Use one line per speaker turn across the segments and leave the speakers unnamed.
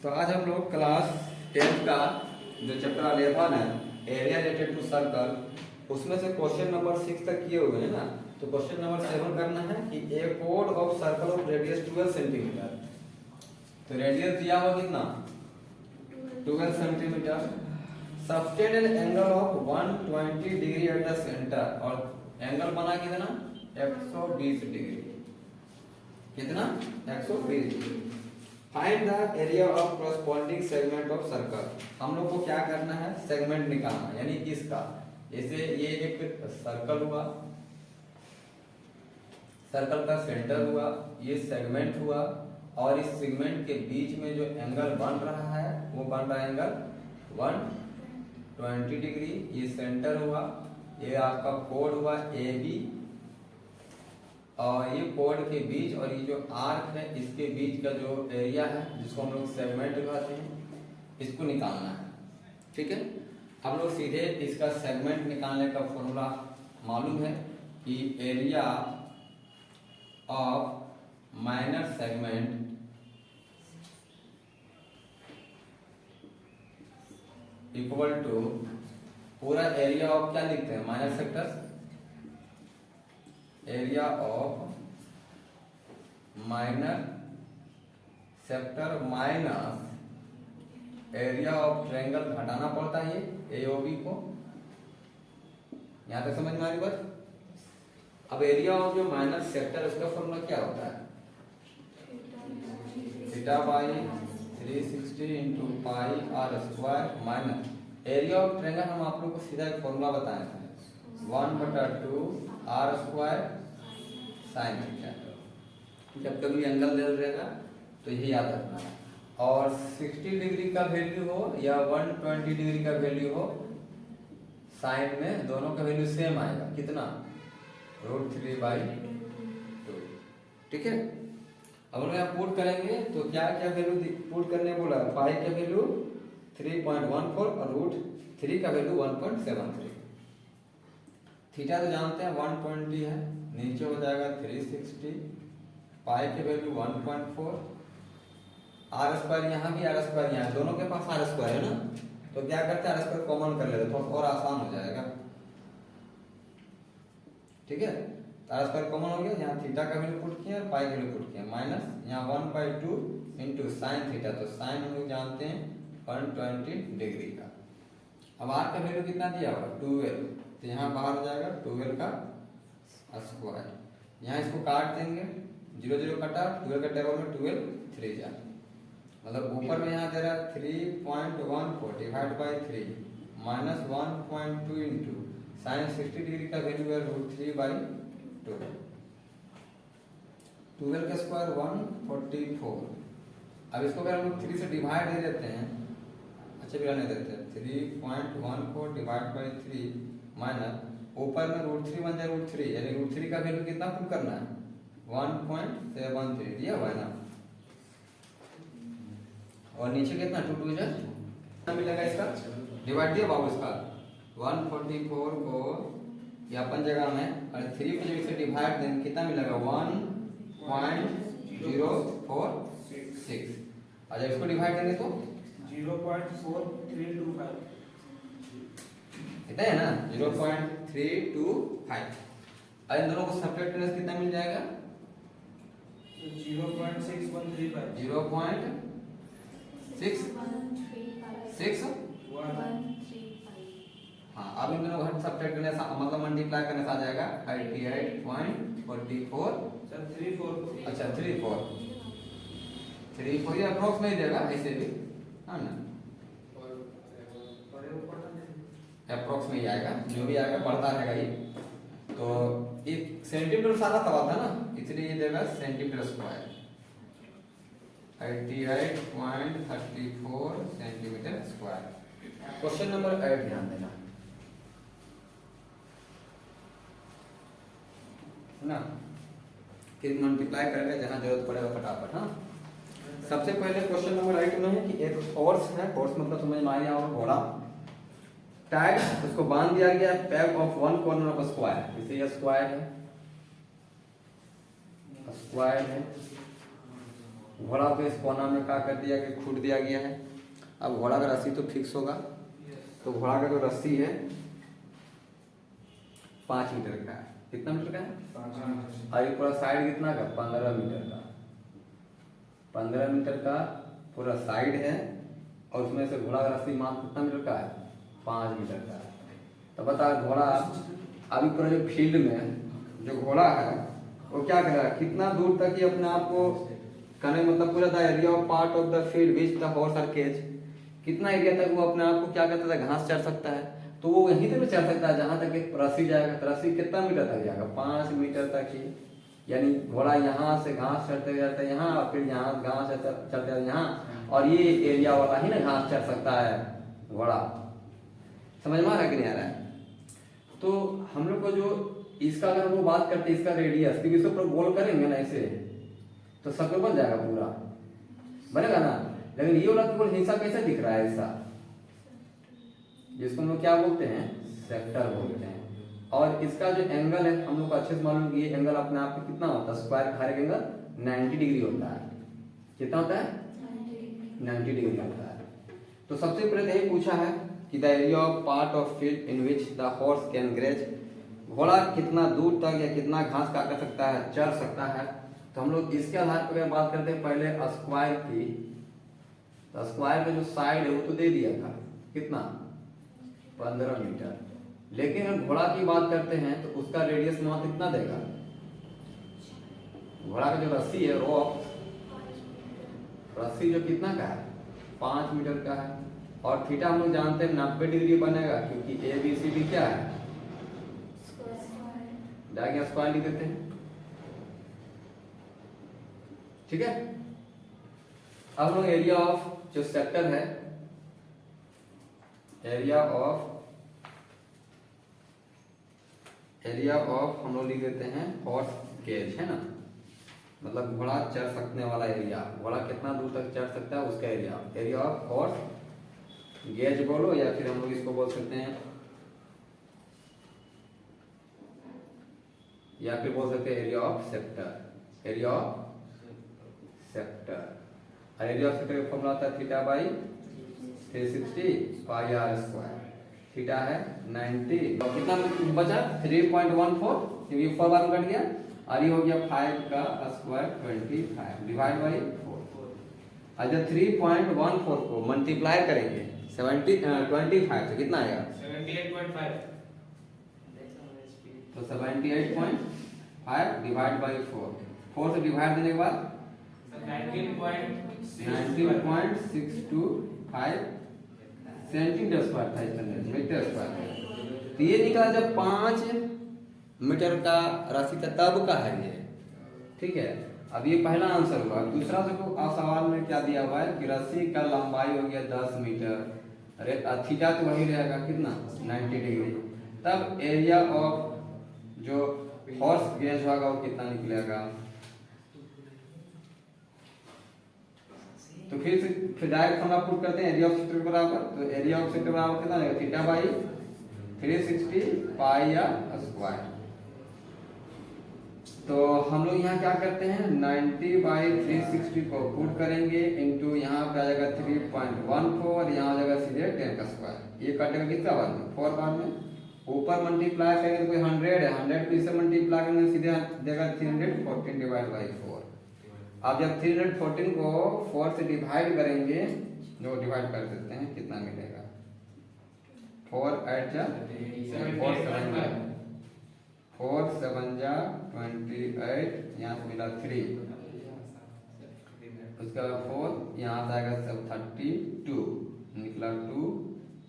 तो आज हम लोग क्लास 10th का जो चैप्टर 11 है एरिया रिलेटेड टू सर्कल, उसमें से क्वेश्चन नंबर 6 तक किए हुए हैं ना। तो क्वेश्चन नंबर 7 करना है कि ए कोड of circle of radius 12 centimetre. तो रेडियस दिया हुआ कितना 12 centimetre. Subtend an angle of 120 degree at the centre, और एंगल बना कितना 120 डिग्री। कितना 120 degree. Find the area of corresponding segment of circle. हम लोग को क्या करना है, सेगमेंट निकालना, यानी इसका जैसे ये एक सर्कल हुआ, सर्कल का सेंटर हुआ, ये सेगमेंट हुआ, और इस सेगमेंट के बीच में जो एंगल बन रहा है वो बन रहा है एंगल 120 डिग्री। ये सेंटर हुआ, ये आपका कोड हुआ ए बी, और ये कोड के बीच और ये जो आर्क है इसके बीच का जो एरिया है जिसको हम लोग सेगमेंट कहते हैं, इसको निकालना है। ठीक है, हम लोग सीधे इसका सेगमेंट निकालने का फॉर्मूला मालूम है कि area of minor segment equal to पूरा एरिया ऑफ क्या लिखते हैं minor sectors, area of minor sector minus area of triangle, घटाना पड़ता है ये एओबी को। यहां तक समझ में आ रही बात। अब एरिया ऑफ जो माइनर सेक्टर उसका फॉर्मूला क्या होता है, theta by 360 into pi R square minus area of triangle. हम आप लोग को सीधा एक फॉर्मूला बताए थे 1/2 आर स्क्वायर साइन थीटा। जब कभी एंगल दे रहेगा तो यही याद रखना है। और 60 डिग्री का वैल्यू हो या 120 डिग्री का वैल्यू हो, साइन में दोनों का वैल्यू सेम आएगा। कितना √3/2। ठीक है, अब हम यहाँ पुट करेंगे तो क्या क्या वैल्यू पुट करने बोला, पाई का वैल्यू 3.14 और √3 का वैल्यू 1.73। थीटा तो जानते हैं 120 है, नीचे हो जाएगा 360, पाई के वैल्यू 1.4, आर स्क्वायर यहाँ भी आर स्क्वायर यहाँ, दोनों के पास आर स्क्वायर है ना, तो क्या करते हैं आर स्क्वायर कॉमन कर लेते, थोड़ा और आसान हो जाएगा। ठीक है, आर स्क्वायर कॉमन हो गया, यहाँ थीटा का वैल्यू पुट किया, पाई का वैल्यू पुट किया, माइनस यहाँ 1/2 इंटू साइन थीटा। तो साइन हम लोग जानते हैं 120 डिग्री का। अब आर का वैल्यू कितना दिया हुआ 12, तो यहाँ बाहर हो जाएगा 12 का स्क्वायर। यहाँ इसको काट देंगे, 0 0 कटा, 12 का टेबल में 12 3 जा, मतलब ऊपर में यहाँ दे रहा है 3.14 divide by 3 minus 1.2 into sine 60 degree का वैल्यू है √3/2। 12 का स्क्वायर 144। अब इसको अगर हम 3 से डिवाइड दे देते हैं, अच्छा भी नहीं देते, 3.14 डिवाइड बाई 3 माइनस ऊपर में √3 बन जाए √3, यानी √3 का वैल्यू कितना पुट करना है 1.73 दिया हुआ है ना, और नीचे कितना 2 2 जा कितना मिलेगा इसका डिवाइड दिया बाबू इसका 144 को ये अपन जगह में और 3 को जब इसे डिवाइड देंगे कितना मिलेगा 1.046, और जब इसको डिवाइड देंगे तो
0.4325
कितना है ना 0.325। और इन दोनों को सब्ट्रैक्ट करने से कितना मिल जाएगा
0.6135
0.66135। हाँ, अब इन दोनों को सब्ट्रैक्ट करने से मतलब मल्टीप्लाई करने से आ जाएगा 88.44। अच्छा 34 ये अप्रोक्स नहीं देगा ऐसे भी, हाँ ना, अप्रोक्स में ही आएगा, जो भी आएगा बढ़ता रहेगा ये। तो एक सेंटीमीटर सारा तवा था ना, इसलिए ये देगा centimetre square 88.34 centimetre square. Question number 8 ध्यान देना ना, फिर मल्टीप्लाई करेंगे जहां जरूरत पड़ेगा फटाफट। हाँ, सबसे पहले क्वेश्चन नंबर 8 में है कि एक हॉर्स है, हॉर्स मतलब समझ में आया और घोड़ा टाइट, उसको बांध दिया गया pack of one corner of square, इसे ये स्क्वायर है, स्क्वायर है। घोड़ा को इस कोना में क्या कर दिया कि खूट दिया गया है। अब घोड़ा का रस्सी तो फिक्स होगा, तो घोड़ा का जो रस्सी है 5 मीटर का है। कितना मीटर का है? 5। और ये पूरा साइड कितना का? 15 मीटर का। 15 मीटर का पूरा साइड है, और उसमें से घोड़ा का रस्सी मात्र कितना मीटर का है? 5 मीटर का है। तो बता घोड़ा अभी पूरा जो फील्ड में जो घोड़ा है वो क्या कर रहा है, कितना दूर तक ये अपने आप को करने, मतलब पूरा the area of part of the field which the horse are cage, कितना एरिया तक वो अपने आप को क्या करता है, घास चढ़ सकता है। तो वो यहीं तक चढ़ सकता है जहां तक एक रस्सी जाएगा। तो रस्सी कितना मीटर तक जाएगा? 5 मीटर तक ही। यानी घोड़ा यहाँ से घास चढ़ते जाता है यहाँ, फिर यहाँ घास चढ़ते जाता है यहाँ, और ये एरिया वाला ही ना घास चढ़ सकता है घोड़ा। समझ में आ रहा है कि नहीं आ रहा है? तो हम लोग को जो इसका अगर हम लोग बात करते हैं इसका रेडियस, क्योंकि इसको पूरा गोल करेंगे ना ऐसे तो सर्कल बन जाएगा, पूरा बनेगा ना। लेकिन ये वाला केवल हिस्सा कैसे दिख रहा है ऐसा, जिसको हम लोग क्या बोलते हैं? सेक्टर बोलते हैं। और इसका जो एंगल है हम लोग को अच्छे से मालूम कि ये एंगल अपने आप में कितना होता है, स्क्वायर का हर एक एंगल 90 डिग्री होता है। कितना होता है? 90 डिग्री होता है। तो सबसे पहले यही पूछा है कि the area of part of field in which the horse can graze, घोड़ा कितना दूर तक या कितना घास का कर सकता है, चढ़ सकता है। तो हम लोग इसके आधार पर बात करते हैं पहले स्क्वायर की। तो स्क्वायर का जो साइड है वो तो दे दिया था, कितना? 15 मीटर। लेकिन अगर घोड़ा की बात करते हैं तो उसका रेडियस वहां कितना देगा? घोड़ा का जो रस्सी है रोप, रस्सी जो कितना का है? 5 मीटर का है। और थीटा हम लोग जानते हैं 90 डिग्री बनेगा, क्योंकि ए बी सी डी क्या है? जाके स्क्वायर लिख देते हैं। ठीक है। अब हम लोग एरिया ऑफ जो सेक्टर है, एरिया ऑफ हम लोग लिख देते हैं हॉर्स गेज, है ना। मतलब घोड़ा चढ़ सकने वाला एरिया, घोड़ा कितना दूर तक चढ़ सकता है उसका area, area of horse gauge बोलो, या फिर हम लोग इसको बोल सकते हैं, या फिर बोल सकते हैं area of sector, area of sector. और एरिया ऑफ सेक्टर का फॉर्मूला आता है theta by 360 pi R square. Theta है 90, और कितना बचा? 3.14, क्योंकि 4 बार कट गया, और ये हो गया 5 का स्क्वायर 25 डिवाइड बाई 4। अच्छा 3.14 को मल्टीप्लाई करेंगे 25 से, कितना आएगा?
78.5।
तो 78.5 डिवाइड बाई 4 से डिवाइड देने के बाद 19.625 सेंटीमीटर स्क्वायर था, मीटर स्क्वायर। तो ये निकला जब 5 मीटर का रस्सी था तब का है ये। ठीक है। अब ये पहला आंसर हुआ। दूसरा सवाल में क्या दिया हुआ है कि रस्सी का लंबाई हो गया 10 मीटर, अरे थीटा तो वही रहेगा, कितना? 90 डिग्री। तब एरिया ऑफ जो हॉर्स गेज होगा वो कितना निकलेगा? तो फिर डायरेक्ट हम पुट करते हैं एरिया ऑफ सेक्टर के बराबर। तो एरिया ऑफ सेक्टर बराबर कितना आएगा? थीटा बाई 360 पाई या स्क्वायर। तो हम लोग यहाँ क्या करते हैं, 90 बाई 360 को पुट करेंगे इनटू यहाँ पे आ जाएगा 3.14, यहाँ आ जाएगा सीधे 10 का स्क्वायर। ये कटेगा कितना बार में? 4 बार में। ऊपर मल्टीप्लाई करेंगे तो कोई 100 है, 100 को इससे मल्टीप्लाई करेंगे सीधे देगा 314 डिवाइड बाई 4। अब जब 314 को 4 से डिवाइड करेंगे, जो डिवाइड कर देते हैं, कितना मिलेगा? 4 8 जा 4 7 जा 28, यहाँ से मिला 3, उसके बाद 4 यहाँ से आएगा सब 32, निकला 2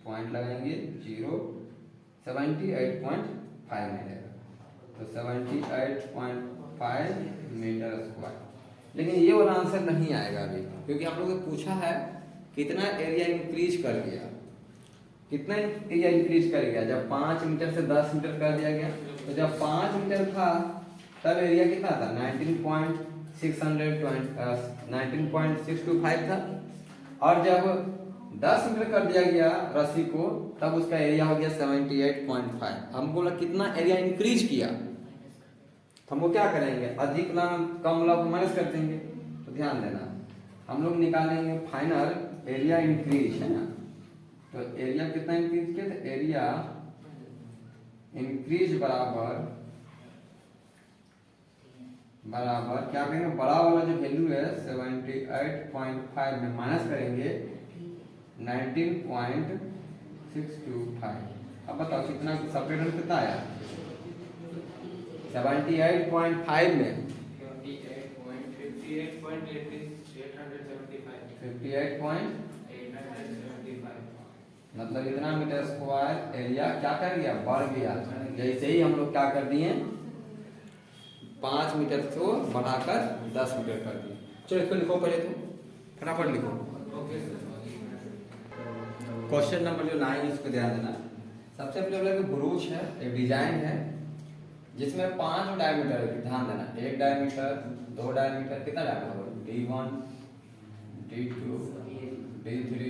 पॉइंट लगाएंगे 0, 78.5 मिलेगा। तो 78.5 मीटर स्क्वायर। लेकिन ये वाला आंसर नहीं आएगा अभी, क्योंकि हम लोग ने पूछा है कितना एरिया इंक्रीज कर गया, कितना एरिया इंक्रीज कर गया। जब 5 मीटर से 10 मीटर कर दिया गया, तो जब 5 मीटर था तब एरिया कितना था? 19.625 था। और जब 10 मीटर कर दिया गया रस्सी को, तब उसका एरिया हो गया 78.5। हम बोला कितना एरिया इंक्रीज किया, हम वो क्या करेंगे? अधिक लाभ कम लाभ को माइनस कर देंगे। तो ध्यान देना, हम लोग निकालेंगे फाइनल एरिया इंक्रीज, है ना। तो एरिया कितना इंक्रीज किया, तो एरिया इंक्रीज बराबर क्या करेंगे, बड़ा वाला जो वैल्यू है 78.5 में माइनस करेंगे 19.625। अब बताओ कितना सब्ट्रैक्ट कितना आया, 78.5 में 58.875, मतलब इतना मीटर स्क्वायर एरिया क्या कर गया, बढ़ गया। जैसे ही हम लोग क्या कर दिए, 5 मीटर को बढ़ाकर 10 मीटर कर दिए। चलो इसको लिखो पहले, तुम फटाफट लिखो। क्वेश्चन नंबर जो 9 इस पर ध्यान देना। सबसे पहले ब्रूच है, एक डिजाइन है जिसमें 5 डायमीटर है, ध्यान देना। 1 डायमीटर, 2 डायमीटर, कितना diameter, D1, D2, D3,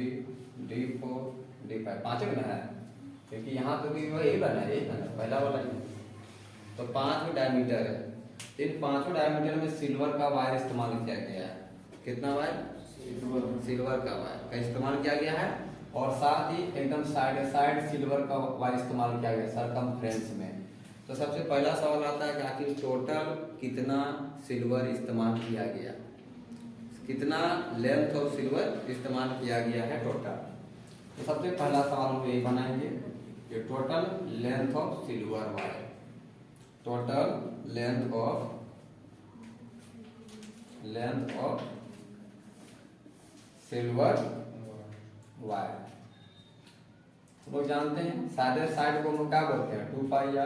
D4, D5, 5 ना है, क्योंकि यहाँ तो भी वही बना है, पहला वाला ही। तो 5 डायमीटर है। इन 5 डायमीटर में सिल्वर का वायर इस्तेमाल किया गया है। कितना वायर, सिल्वर का वायर का इस्तेमाल किया गया है। और साथ ही एकदम साइड सिल्वर का वायर इस्तेमाल किया गया सरकमफ्रेंस में। तो सबसे पहला सवाल आता है कि आखिर टोटल कितना सिल्वर इस्तेमाल किया गया, कितना लेंथ ऑफ सिल्वर इस्तेमाल किया गया है टोटल। तो सबसे पहला सवाल हम यही बनाएंगे कि total length of silver wire, total length of silver wire. लोग जानते हैं साइड को हम लोग क्या बोलते हैं, 2 पाई या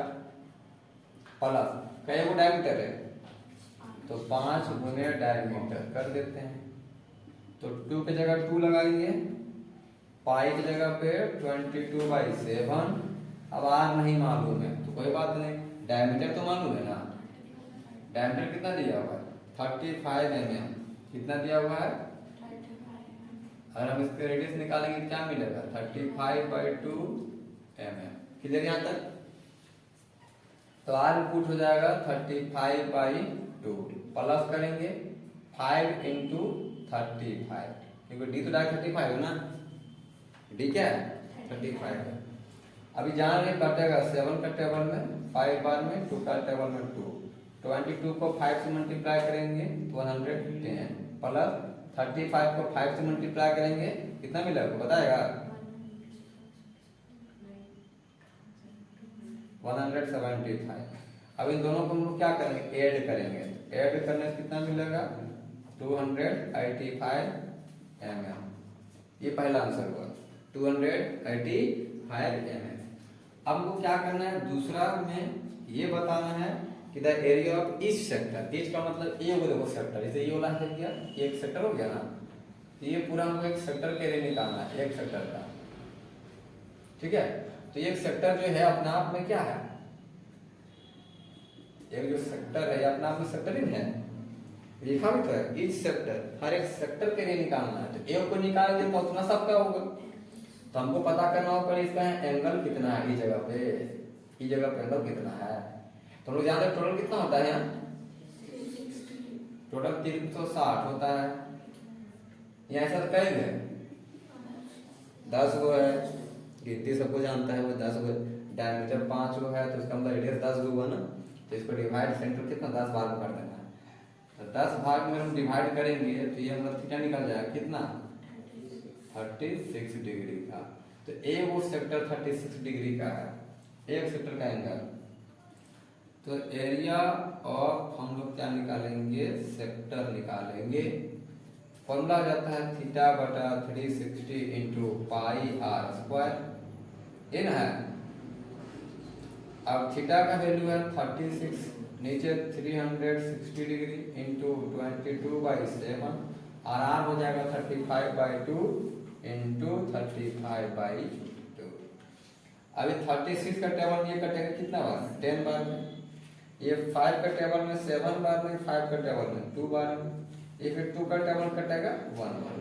प्लस कई वो डायमीटर है, तो 5 गुने डायमीटर कर देते हैं। तो 2 की जगह 2 लगाएंगे, पाई की जगह पे 22/7। अब आर नहीं मालूम है तो कोई बात नहीं, डायमीटर तो मालूम है ना। डायमीटर कितना दिया हुआ है, 35 mm। कितना दिया हुआ है, अगर हम इसके रेडियस निकालेंगे क्या मिलेगा, 35/2 mm। क्लियर यहाँ तक। तो आर इनपुट हो जाएगा 35/2, प्लस करेंगे 5 × 35, क्योंकि डी तो डायरेक्ट 35 है ना, डी क्या है 35 है। अभी जान रहे कटेगा 7 का टेबल में, 5 बार में, 2 का टेबल में 2। 22 को 5 से मल्टीप्लाई करेंगे 110, प्लस 35 को 5 से मल्टीप्लाई करेंगे कितना मिलेगा बताएगा, 175। अब इन दोनों को हम लोग क्या करेंगे, ऐड करेंगे। ऐड करने से कितना मिलेगा, 285 mm। ये पहला आंसर हुआ, 285 mm। अब हमको क्या करना है, दूसरा में ये बताना है कि the area of each sector. Each का मतलब ये वो देखो सेक्टर, जैसे ये वाला है क्या, ये एक सेक्टर हो गया ना, ये पूरा हमको एक सेक्टर के एरिया निकालना है, एक सेक्टर का। ठीक है, तो एक सेक्टर जो है अपने आप में क्या है, एक जो सेक्टर है अपने आप में सेक्टर ही है, लिखा भी तो है ईच सेक्टर, हर एक सेक्टर के लिए निकालना है। तो एक को निकालेंगे तो उतना सबका होगा। तो हमको पता करना होगा इसका एंगल कितना है, इस जगह पे एंगल कितना है। तो लोग जानते हैं टोटल कितना होता है यहाँ, टोटल 360 होता है। यहाँ ऐसा कहेंगे 10 गो है, गिनती सबको जानता है वो 10 गो, डायमीटर 5 गो है तो इसका मतलब रेडियस 10 गो हुआ ना। तो इसको डिवाइड सेंटर कितना 10 भाग में कर देना है। तो 10 भाग में हम डिवाइड करेंगे तो ये मतलब थीटा निकल जाएगा कितना, 36 डिग्री का। तो ए वो सेक्टर 36 डिग्री का है, एक सेक्टर का एंगल। तो एरिया ऑफ हम लोग क्या निकालेंगे, सेक्टर निकालेंगे। फॉर्मूला आ जाता है θ/360 × πr², ये ना है। अब थीटा का वैल्यू है 36, नीचे 360 डिग्री इंटू 22/7, और आर हो जाएगा 35/2 इंटू 35/2। अभी 36 का टेबल में ये कटेगा कितना बार, 10 बार में। ये 5 का टेबल में 7 बार में, 5 का टेबल में 2 बार में। ये फिर 2 का टेबल कटेगा 1 बार।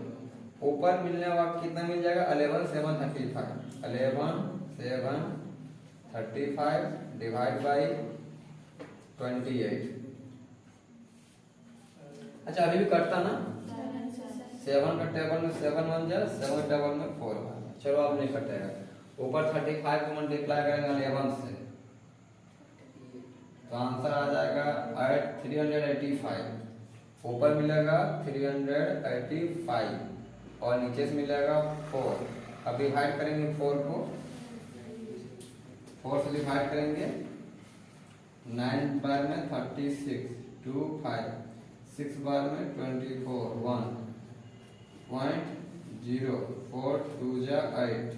ऊपर मिलने वाला कितना मिल जाएगा, 11 7 35, 11 7 35 डिवाइड बाई 28। अच्छा अभी भी कटता ना, 7 का टेबल में 7 बन जाए, 7 टेबल में 4 बन जाए। चलो अब नहीं कटेगा। ऊपर 35 को मल्टीप्लाई करेंगे 11 से तो आंसर आ जाएगा 385। ऊपर मिलेगा 385 और नीचे से मिलेगा 4। अब डिवाइड करेंगे 4 को, 4 से डिवाइड करेंगे 9 बार में 36, 2 5, 6 बार में 24, 1.0, 4 2 जा 8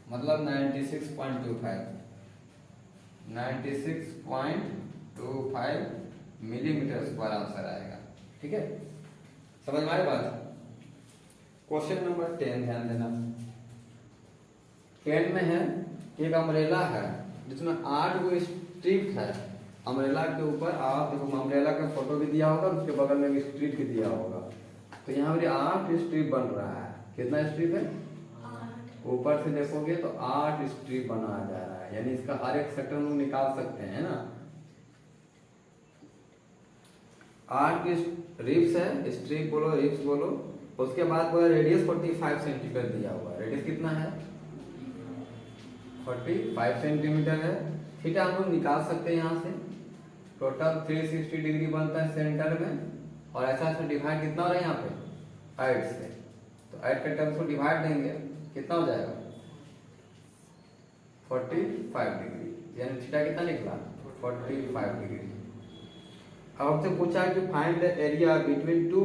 मतलब 96.25 मिलीमीटर स्क्वायर आंसर आएगा। ठीक है, समझ में आई बात। क्वेश्चन नंबर 10 ध्यान देना। 10 में है एक अम्ब्रेला है जिसमें 8 गो स्ट्रिप है। अम्ब्रेला के ऊपर आप देखो, अम्ब्रेला का फोटो भी दिया होगा, उसके बगल में भी स्ट्रिप भी दिया होगा। तो यहाँ पर 8 स्ट्रिप बन रहा है। कितना स्ट्रिप है? ऊपर से देखोगे तो 8 स्ट्रिप बनाया जा रहा है, यानी इसका हर एक सेक्टर हम निकाल सकते हैं ना। 8 रिप्स है, स्ट्रिप बोलो, रिप्स बोलो। उसके बाद बोला रेडियस 45 सेंटीमीटर दिया हुआ है। रेडियस कितना है? 45 सेंटीमीटर है। थीटा हम लोग निकाल सकते हैं यहाँ से। टोटल 360 डिग्री बनता है सेंटर में, और ऐसा ऐसा डिवाइड कितना हो रहा है यहाँ पे? 8 से। तो 8 के टर्म्स को डिवाइड देंगे, कितना हो जाएगा? 45 डिग्री, यानी थीटा कितना निकला? 45 डिग्री। अब हमसे पूछा है कि find the area between two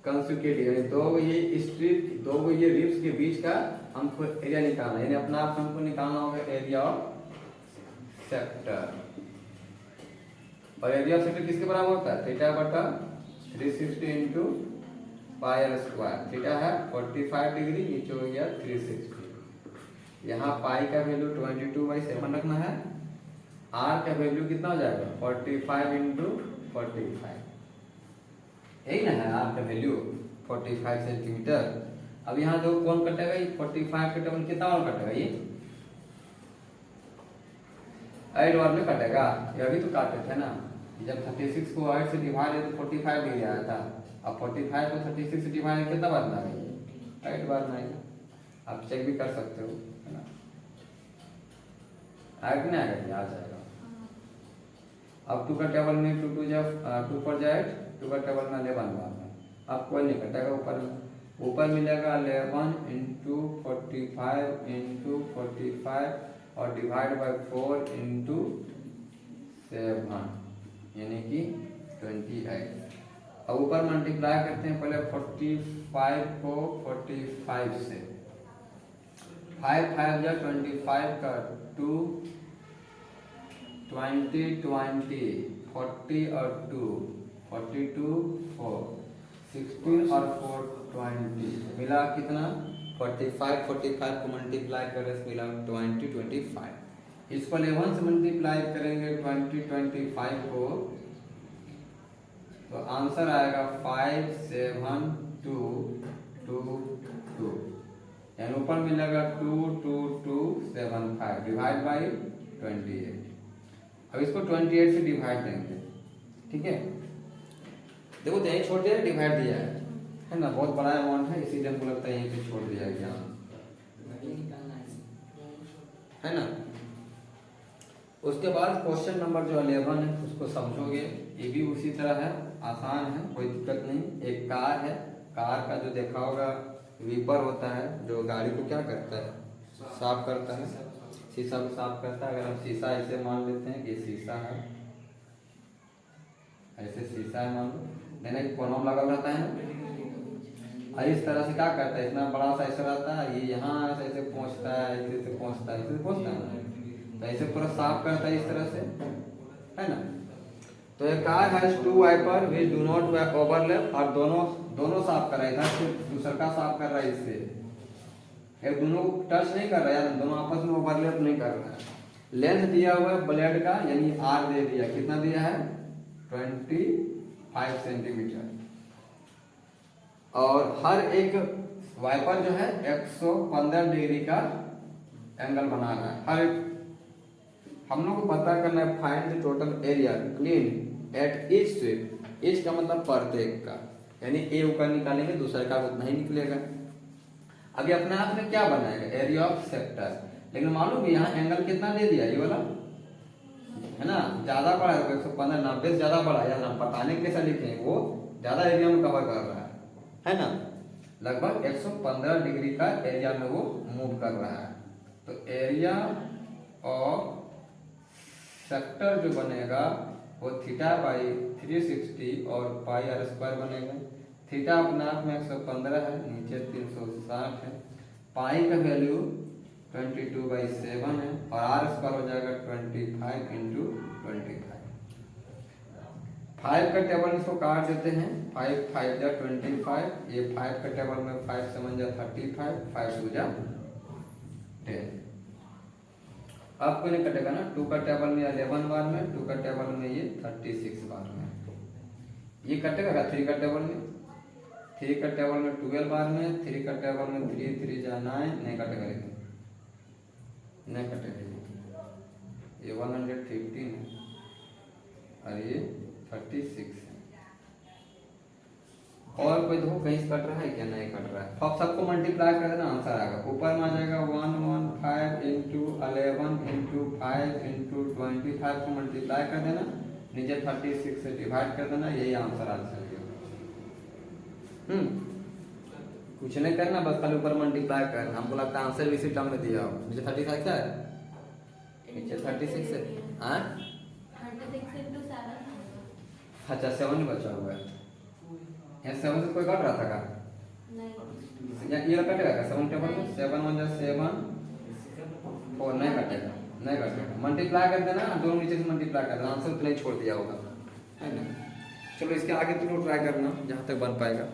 consecutive, यानी दो ये स्ट्रिप, दो ये रिप्स के बीच का हमको एरिया निकालना है। यानी अपना आप हमको निकालना होगा एरिया ऑफ सेक्टर। और एरिया ऑफ सेक्टर किसके बराबर होता है? थीटा बटा 360 into pi R square. Theta है 45 डिग्री, नीचे हो गया 360। यहाँ पाई का वैल्यू 22/7 रखना है। आर का वैल्यू कितना हो जाएगा? 45 इंटू 45, यही ना है आर का वैल्यू 45 सेंटीमीटर। अब यहाँ जो कौन कटेगा? ये 45 के टेबल कितना और कटेगा? ये 8 बार में कटेगा। ये अभी तो काटे थे ना, जब 36 को 8 से डिवाइड है तो 45 डिग्री आया था। अब 45 को 36 से डिवाइड कितना बार में आएगा? 8 बार में आएगा। आप चेक भी कर सकते हो, है ना। आएगा नहीं आएगा? आ जाएगा। अब 2 का टेबल में 2 2 पर जाए, 2 का टेबल में 11 बार में। अब कोई नहीं कटेगा। ऊपर मिलेगा 11 इंटू 45 इंटू 45 और डिवाइड बाय 4 इंटू 7, यानी कि 28। अब ऊपर मल्टीप्लाई करते हैं पहले 45 को 45 से। 5 5 जा 25 का 2 20 20 40 और 2 42 4 16 और 4 20 मिला कितना? 45 45 को मल्टीप्लाई करें मिला 20 25। इसको 11 से मल्टीप्लाई करेंगे 20 25 को, तो आंसर आएगा 57222, यानी ऊपर मिलेगा 22275 डिवाइड बाई 28। अब इसको 28 से डिवाइड देंगे। ठीक है, देखो यहीं छोड़ दिया, डिवाइड दिया है ना। बहुत बड़ा अमाउंट है, इसीलिए हमको लगता है यहीं पे छोड़ दिया गया, है ना। उसके बाद क्वेश्चन नंबर जो 11 है उसको समझोगे। ये भी उसी तरह है, आसान है, कोई दिक्कत नहीं। एक कार है, कार का जो देखा होगा वीपर होता है जो गाड़ी को क्या करता है? साफ करता है, शीशा को साफ करता है। अगर हम शीशा ऐसे मान लेते हैं कि शीशा है, ऐसे शीशा है मान लो, मैंने कोनम लगा रहता है ना, और इस तरह से क्या करता है? इतना बड़ा सा ऐसा रहता है, ये यहाँ से ऐसे पहुँचता है, ऐसे पहुँचता है, ऐसे पहुँचता है ना, तो ऐसे पूरा साफ करता है इस तरह से, है ना। तो एक car has 2 wiper which do not overlap, और दोनों साफ कर रहा है। इधर से दूसरा का साफ कर रहा है, इससे एक दोनों टच नहीं कर रहा है, दोनों आपस में ओवरलैप नहीं कर रहा है। लेंथ दिया हुआ है ब्लेड का, यानी आर दे दिया, कितना दिया है? 25 सेंटीमीटर। और हर एक वाइपर जो है 115 डिग्री का एंगल बना रहा है। हर एक हम लोग को पता करना है find the total area clean at each strip. Each का मतलब प्रत्येक का, यानी ए ऊपर निकालेंगे दूसरे का उतना ही निकलेगा। अभी अपने आप में क्या बनाएगा, एरिया ऑफ सेक्टर। लेकिन मालूम है यहाँ एंगल कितना दे दिया, ये वाला है ना, ज्यादा बड़ा है 115, 90 से ज्यादा बड़ा है, हम बताने के कैसा लिखे हैं, वो ज्यादा एरिया में कवर कर रहा है ना, लगभग 115 डिग्री का एरिया में वो मूव कर रहा है। तो एरिया ऑफ सेक्टर जो बनेगा वो थीटा बाई 360 और पाई आर स्क्वायर बनेगा। थीटा अपने आप में 115 है, नीचे 360 है, पाई का वैल्यू 22/7 है और आर स्क्वायर हो जाएगा 25 इंटू 25। 5 का टेबल इसको काट देते हैं, 5 5 जा 25, ये 5 का टेबल में 5 7 जा 35, 5 2 जा 10। अब कोई नहीं कटेगा ना, 2 का टेबल में 11 बार में, 2 का टेबल में ये 36 बार में, ये कटेगा 3 का टेबल में, 3 का टेबल में 12 बार में, 3 का टेबल में 3 3 जा 9, नहीं कटेगा, लेकिन नहीं कटेगा, ये 115 है और ये 36 है। और कोई देखो कहीं से कट रहा है क्या, नहीं कट रहा है। अब सबको मल्टीप्लाई कर देना, आंसर आएगा, ऊपर में आ जाएगा 115 इंटू 11 इंटू 5 इंटू 25 को मल्टीप्लाई कर देना, नीचे 36 से डिवाइड कर देना, यही आंसर आ जाएगा। कुछ नहीं करना, बस खाली ऊपर मल्टीप्लाई करना। हमको लगता है आंसर भी इसी टर्म में दिया हो। नीचे 35 क्या है, नीचे 36 है, हाँ
36 into 7।
अच्छा 7 बचा हुआ है, यहाँ 7 से कोई कट रहा था का,
नहीं
ये कटेगा क्या 7 टेबल में, 7 1 जा 7 और नहीं कटेगा, नहीं कटेगा, मल्टीप्लाई कर देना, दोनों नीचे से मल्टीप्लाई कर देना, आंसर उतना ही छोड़ दिया होगा, है ना। चलो इसके आगे तुम लोग ट्राई करना जहाँ तक बन पाएगा।